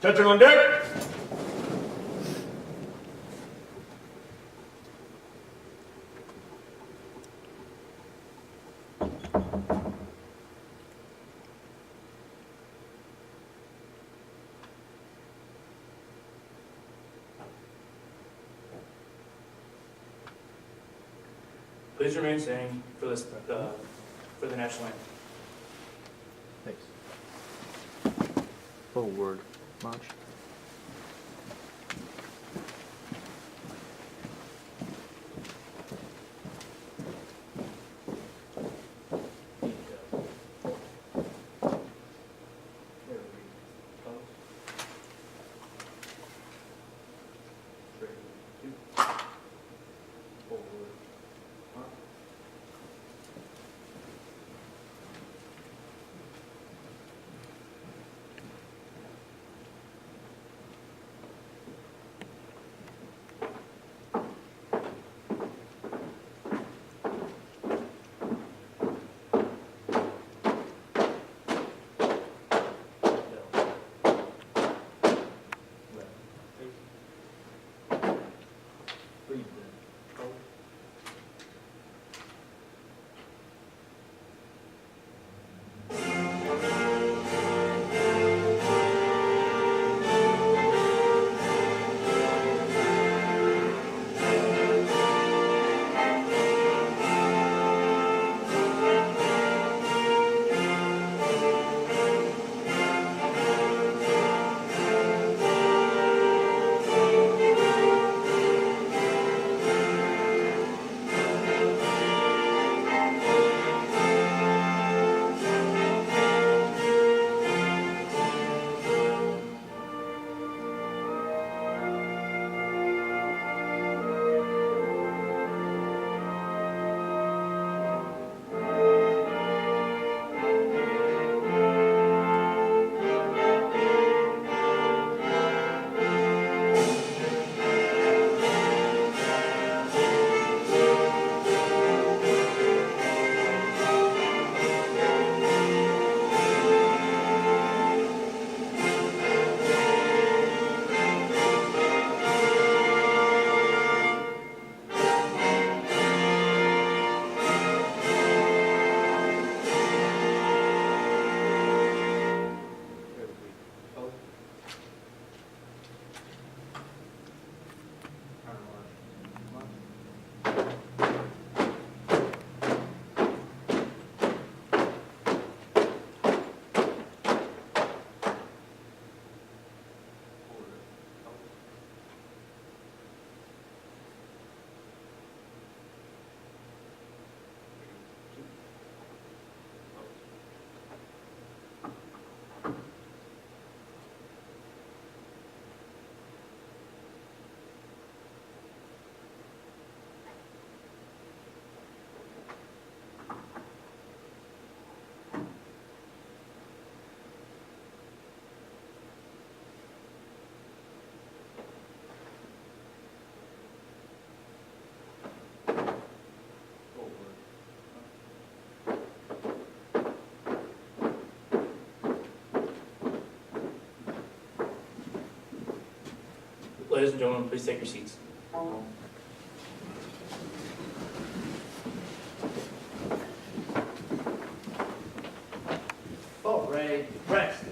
Attention on deck. Please remain standing for this for the national anthem. Thanks. Forward march. Ladies and gentlemen, please take your seats. Oh, Ray, rest.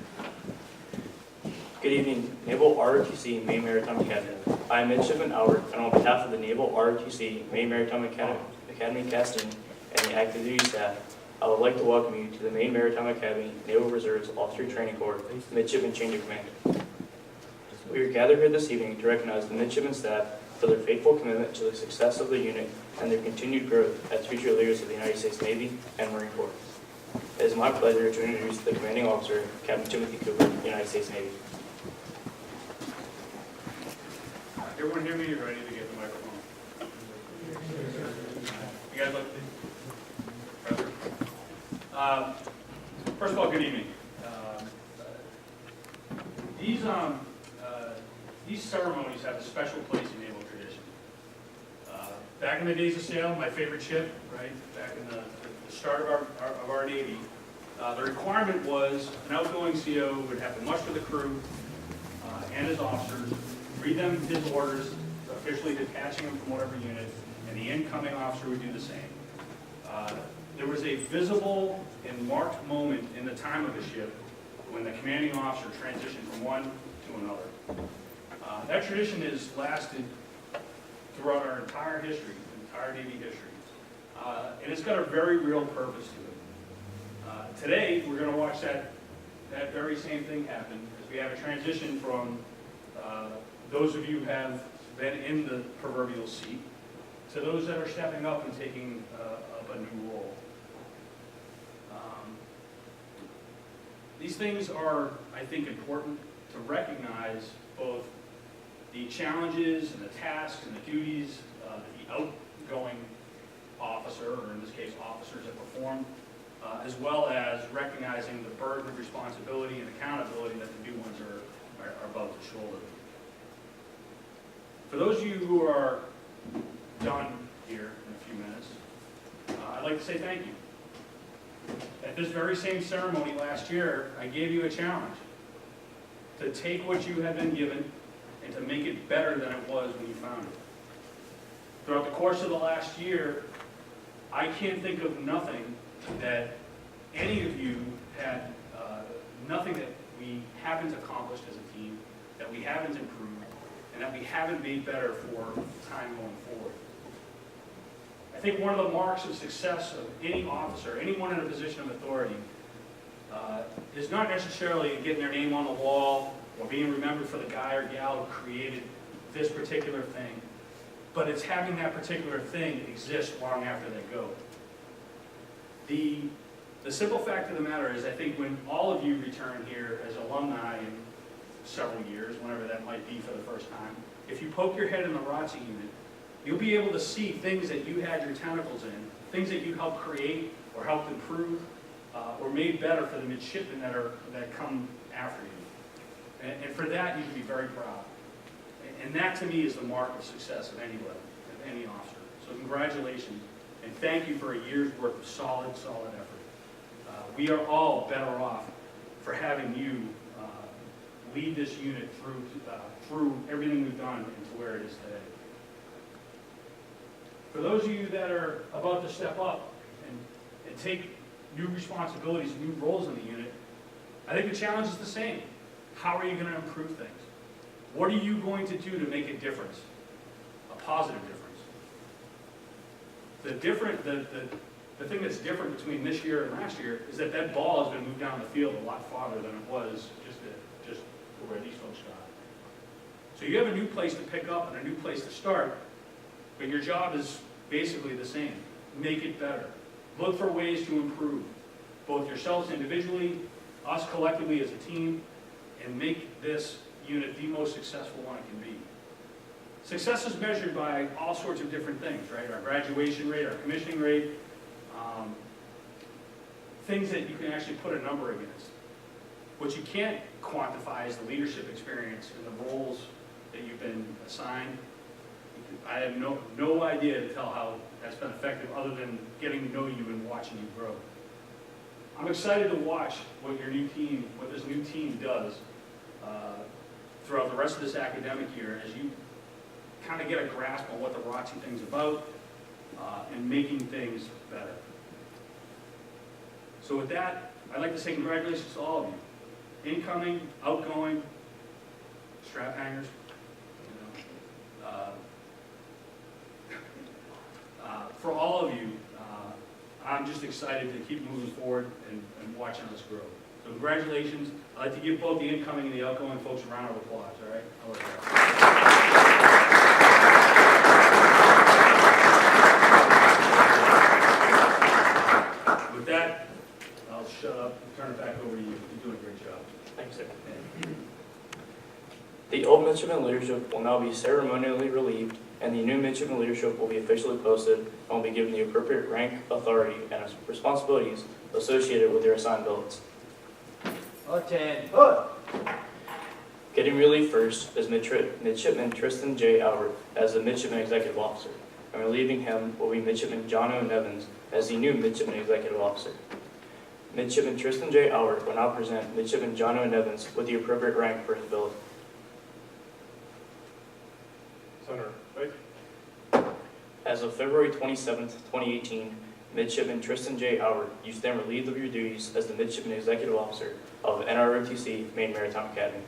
Good evening, Naval ROTC Maine Maritime Academy. I am Midshipman Albert, and on behalf of the Naval ROTC Maine Maritime Academy casting and the active duty staff, I would like to welcome you to the Maine Maritime Academy Naval Reserve's Officer Training Corps Midshipman Change of Command. We are gathered here this evening to recognize the midshipman staff for their faithful commitment to the success of the unit and their continued growth as future leaders of the United States Navy and Marine Corps. It is my pleasure to introduce the commanding officer, Captain Timothy Cooper, United States Navy. Everyone hear me? You're ready to get the microphone. You guys look. First of all, good evening. These ceremonies have a special place in naval tradition. Back in the days of sail, my favorite ship, right? Back in the start of our Navy, the requirement was an outgoing CO would have to muster the crew, and his officers, read them his orders, officially detaching them from whatever unit, and the incoming officer would do the same. There was a visible and marked moment in the time of the shift when the commanding officer transitioned from one to another. That tradition has lasted throughout our entire history, entire Navy history, and it's got a very real purpose to it. Today, we're going to watch that very same thing happen as we have a transition from those of you who have been in the proverbial seat to those that are stepping up and taking up a new role. These things are, I think, important to recognize both the challenges and the tasks and the duties that the outgoing officer, or in this case officers, have performed, as well as recognizing the burden of responsibility and accountability that the new ones are about to shoulder. For those of you who are done here in a few minutes, I'd like to say thank you. At this very same ceremony last year, I gave you a challenge to take what you had been given and to make it better than it was when you found it. Throughout the course of the last year, I can't think of nothing that any of you had, nothing that we haven't accomplished as a team, that we haven't improved, and that we haven't made better for time going forward. I think one of the marks of success of any officer, anyone in a position of authority, is not necessarily getting their name on the wall or being remembered for the guy or gal who created this particular thing, but it's having that particular thing exist long after they go. The simple fact of the matter is, I think when all of you return here as alumni in several years, whenever that might be for the first time, if you poke your head in the ROTC unit, you'll be able to see things that you had your tentacles in, things that you helped create or helped improve or made better for the midshipmen that come after you. And for that, you can be very proud. And that, to me, is the mark of success of anybody, of any officer. So congratulations, and thank you for a year's worth of solid effort. We are all better off for having you lead this unit through everything we've done into where it is today. For those of you that are about to step up and take new responsibilities, new roles in the unit, I think the challenge is the same. How are you going to improve things? What are you going to do to make a difference, a positive difference? The thing that's different between this year and last year is that ball has been moved down the field a lot farther than it was just where these folks got. So you have a new place to pick up and a new place to start, but your job is basically the same. Make it better. Look for ways to improve, both yourselves individually, us collectively as a team, and make this unit the most successful one it can be. Success is measured by all sorts of different things, right? Our graduation rate, our commissioning rate, things that you can actually put a number against. What you can't quantify is the leadership experience and the roles that you've been assigned. I have no idea to tell how that's been effective other than getting to know you and watching you grow. I'm excited to watch what this new team does throughout the rest of this academic year as you kind of get a grasp on what the ROTC thing's about and making things better. So with that, I'd like to say congratulations to all of you. Incoming, outgoing, strap hangers. For all of you, I'm just excited to keep moving forward and watching us grow. So congratulations. I'd like to give both the incoming and the outgoing folks a round of applause, all right? With that, I'll shut up and turn it back over to you. You're doing a great job. Thanks, sir. The old midshipman leadership will now be ceremonially relieved, and the new midshipman leadership will be officially posted and will be given the appropriate rank, authority, and responsibilities associated with their assigned billets. Getting relieved first is Midshipman Tristan J. Albert as the Midshipman Executive Officer, and relieving him will be Midshipman John O. Nevins as the new Midshipman Executive Officer. Midshipman Tristan J. Albert will now present Midshipman John O. Nevins with the appropriate rank for his billet. February 27th, 2018, Midshipman Tristan J. Howard, you stand relieved of your duties as the Midshipman Executive Officer of NROTC, Maine Maritime Academy.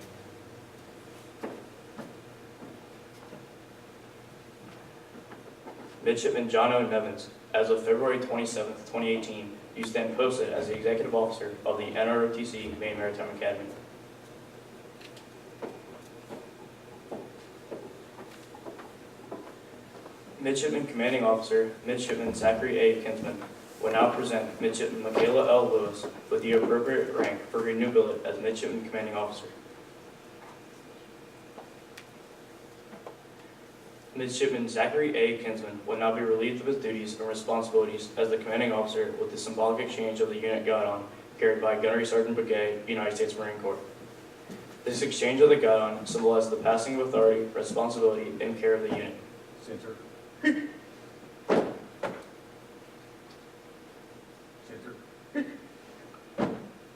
Midshipman John O. Nevins, as of February 27th, 2018, you stand posted as the Executive Officer of the NROTC, Maine Maritime Academy. Midshipman Commanding Officer, Midshipman Zachary A. Kinsman, will now present Midshipman Michaela L. Lewis with the appropriate rank for her new billet as Midshipman Commanding Officer. Midshipman Zachary A. Kinsman will now be relieved of his duties and responsibilities as the Commanding Officer with the symbolic exchange of the unit guidon carried by Gunnery Sergeant Begay, United States Marine Corps. This exchange of the guidon symbolizes the passing of authority, responsibility, and care of the unit. Center.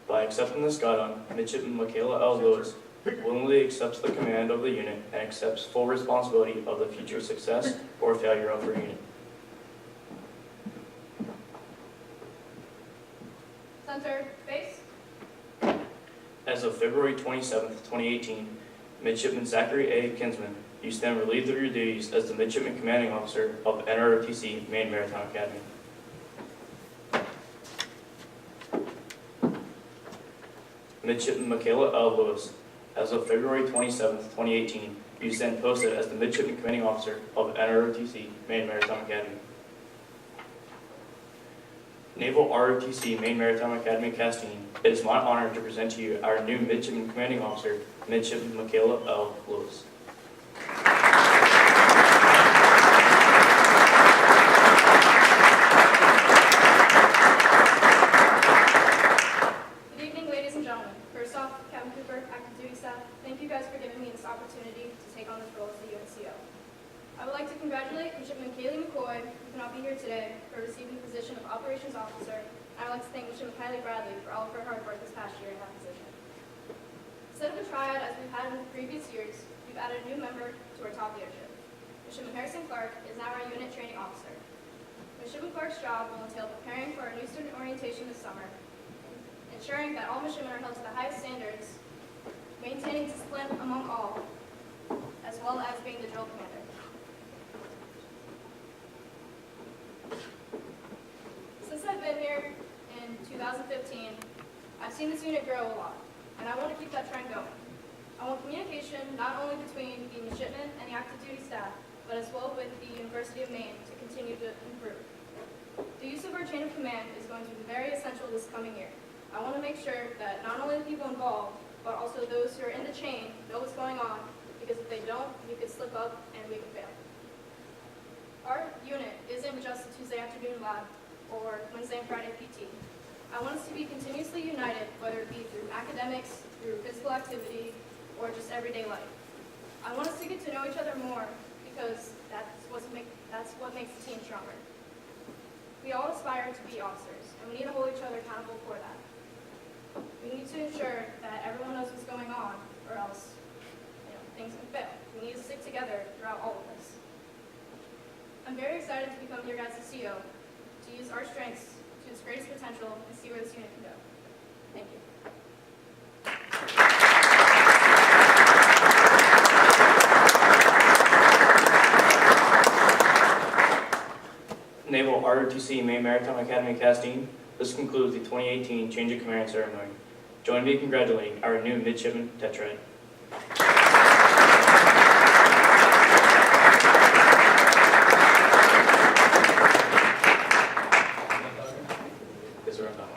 By accepting this guidon, Midshipman Michaela L. Lewis willingly accepts the command of the unit and accepts full responsibility of the future success or failure of her unit. Center, base. As of February 27th, 2018, Midshipman Zachary A. Kinsman, you stand relieved of your duties as the Midshipman Commanding Officer of NROTC, Maine Maritime Academy. Midshipman Michaela L. Lewis, as of February 27th, 2018, you stand posted as the Midshipman Commanding Officer of NROTC, Maine Maritime Academy. Naval ROTC, Maine Maritime Academy, Castine, it is my honor to present to you our new Midshipman Commanding Officer, Midshipman Michaela L. Lewis. Good evening, ladies and gentlemen. First off, Captain Cooper, active duty staff, thank you guys for giving me this opportunity to take on this role as the UNCO. I would like to congratulate Midshipman Kaylee McCoy, who cannot be here today, for receiving the position of Operations Officer, and I would like to thank Midshipman Kylie Bradley for all of her hard work this past year in that position. Instead of a triad as we've had in the previous years, we've added a new member to our top leadership. Midshipman Harrison Clark is now our unit training officer. Midshipman Clark's job will entail preparing for our new student orientation this summer, ensuring that all midshipmen are held to the highest standards, maintaining discipline among all, as well as being the drill commander. Since I've been here in 2015, I've seen this unit grow a lot, and I want to keep that trend going. I want communication not only between the midshipmen and the active duty staff, but as well with the University of Maine to continue to improve. The use of our chain of command is going to be very essential this coming year. I want to make sure that not only the people involved, but also those who are in the chain know what's going on, because if they don't, we could slip up and we could fail. Our unit isn't just a Tuesday afternoon lab or Wednesday and Friday PT. I want us to be continuously united, whether it be through academics, through physical activity, or just everyday life. I want us to get to know each other more, because that's what makes the team stronger. We all aspire to be officers, and we need to hold each other accountable for that. We need to ensure that everyone knows what's going on, or else things can fail. We need to stick together throughout all of this. I'm very excited to become your guys' CO, to use our strengths to its greatest potential and see where this unit can go. Thank you. Naval ROTC, Maine Maritime Academy, Castine, this concludes the 2018 Change of Command ceremony. Join me in congratulating our new Midshipman Tetrad. Yes, sir, I'm done.